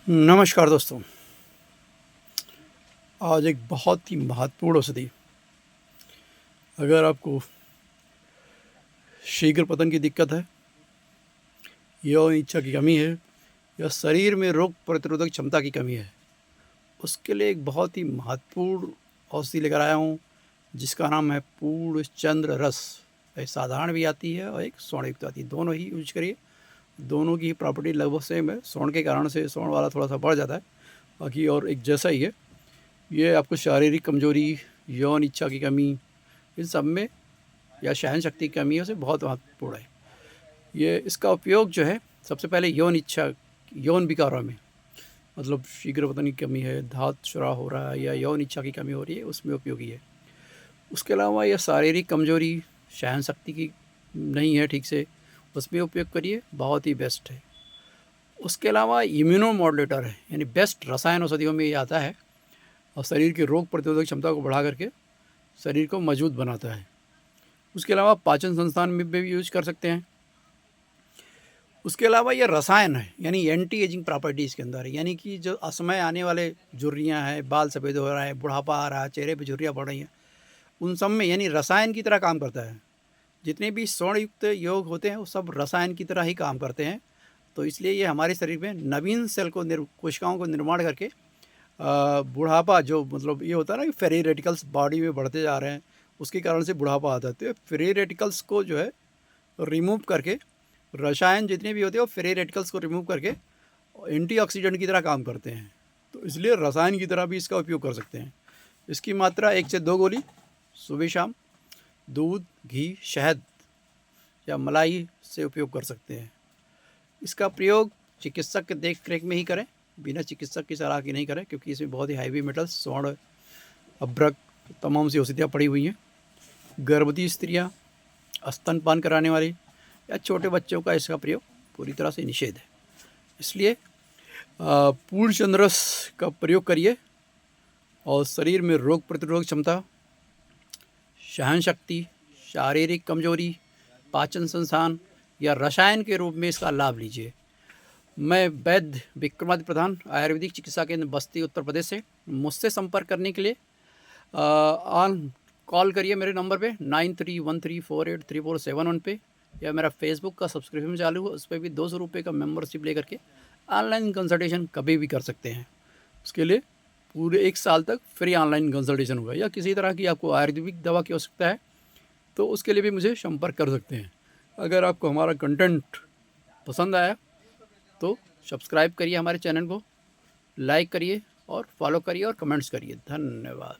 नमस्कार दोस्तों। आज एक बहुत ही महत्वपूर्ण औषधि, अगर आपको शीघ्र पतन की दिक्कत है, यौन इच्छा की कमी है या शरीर में रोग प्रतिरोधक क्षमता की कमी है, उसके लिए एक बहुत ही महत्वपूर्ण औषधि लेकर आया हूँ, जिसका नाम है पूर्णचंद्र रस। एक साधारण भी आती है और एक सौंठयुक्त आती है, दोनों ही यूज करिए। दोनों की प्रॉपर्टी लगभग सेम है। सौंठ के कारण से सौंठ वाला थोड़ा सा बढ़ जाता है, बाकी और एक जैसा ही है। ये आपको शारीरिक कमजोरी, यौन इच्छा की कमी, इन सब में या सहन शक्ति की कमी है, उसे बहुत महत्वपूर्ण है। ये इसका उपयोग जो है, सबसे पहले यौन इच्छा, यौन विकारों में, मतलब शीघ्र पतन की कमी है, धात स्राव हो रहा है या यौन इच्छा की कमी हो रही है, उसमें उपयोगी है। उसके अलावा यह शारीरिक कमजोरी, सहन शक्ति की नहीं है ठीक से, उसमें उपयोग करिए, बहुत ही बेस्ट है। उसके अलावा इम्यूनो मॉड्यूलेटर है, यानी बेस्ट रसायन औषधियों में ये आता है और शरीर की रोग प्रतिरोधक क्षमता को बढ़ा करके शरीर को मजबूत बनाता है। उसके अलावा पाचन संस्थान में भी यूज कर सकते हैं। उसके अलावा ये रसायन है, यानी एंटी एजिंग प्रॉपर्टी इसके अंदर है, यानी कि जो असमय आने वाले झुर्रियाँ हैं, बाल सफ़ेद हो रहा है, बुढ़ापा आ रहा है, चेहरे पे झुर्रियाँ बढ़ रही हैं, उन सब में यानी रसायन की तरह काम करता है। जितने भी स्वर्ण-युक्त योग होते हैं, वो सब रसायन की तरह ही काम करते हैं। तो इसलिए ये हमारे शरीर में नवीन सेल को कोशिकाओं को निर्माण करके बुढ़ापा, जो मतलब ये होता है ना कि फ्री रेडिकल्स बॉडी में बढ़ते जा रहे हैं, उसके कारण से बुढ़ापा आता है। तो ये फ्री रेडिकल्स को जो है रिमूव करके, रसायन जितने भी होते हैं वो फ्री रेडिकल्स को रिमूव करके एंटीऑक्सीडेंट की तरह काम करते हैं। तो इसलिए रसायन की तरह भी इसका उपयोग कर सकते हैं। इसकी मात्रा 1 से 2 गोली सुबह शाम दूध, घी, शहद या मलाई से उपयोग कर सकते हैं। इसका प्रयोग चिकित्सक के देख रेख में ही करें, बिना चिकित्सक की सलाह की नहीं करें, क्योंकि इसमें बहुत ही हैवी मेटल्स, स्वर्ण, अभ्रक, तमाम सी औषधियाँ पड़ी हुई हैं। गर्भवती स्त्रियाँ, स्तनपान कराने वाली या छोटे बच्चों का इसका प्रयोग पूरी तरह से निषेध है। इसलिए पूर्णचंद्र रस का प्रयोग करिए और शरीर में रोग प्रतिरोधक क्षमता, सहन शक्ति, शारीरिक कमजोरी, पाचन संस्थान या रसायन के रूप में इसका लाभ लीजिए। मैं वैद्य विक्रमादित्य प्रधान, आयुर्वेदिक चिकित्सा केंद्र बस्ती, उत्तर प्रदेश से। मुझसे संपर्क करने के लिए ऑन कॉल करिए मेरे नंबर पे 9313483471 पे, या मेरा फेसबुक का सब्सक्रिप्शन चालू है, उस पर भी 200 रुपये का मेंबरशिप लेकर के ऑनलाइन कंसल्टेशन कभी भी कर सकते हैं। उसके लिए पूरे 1 साल तक फ्री ऑनलाइन कंसल्टेशन होगा। या किसी तरह की आपको आयुर्वेदिक दवा की आवश्यकता है तो उसके लिए भी मुझे संपर्क कर सकते हैं। अगर आपको हमारा कंटेंट पसंद आया तो सब्सक्राइब करिए हमारे चैनल को, लाइक करिए और फॉलो करिए और कमेंट्स करिए। धन्यवाद।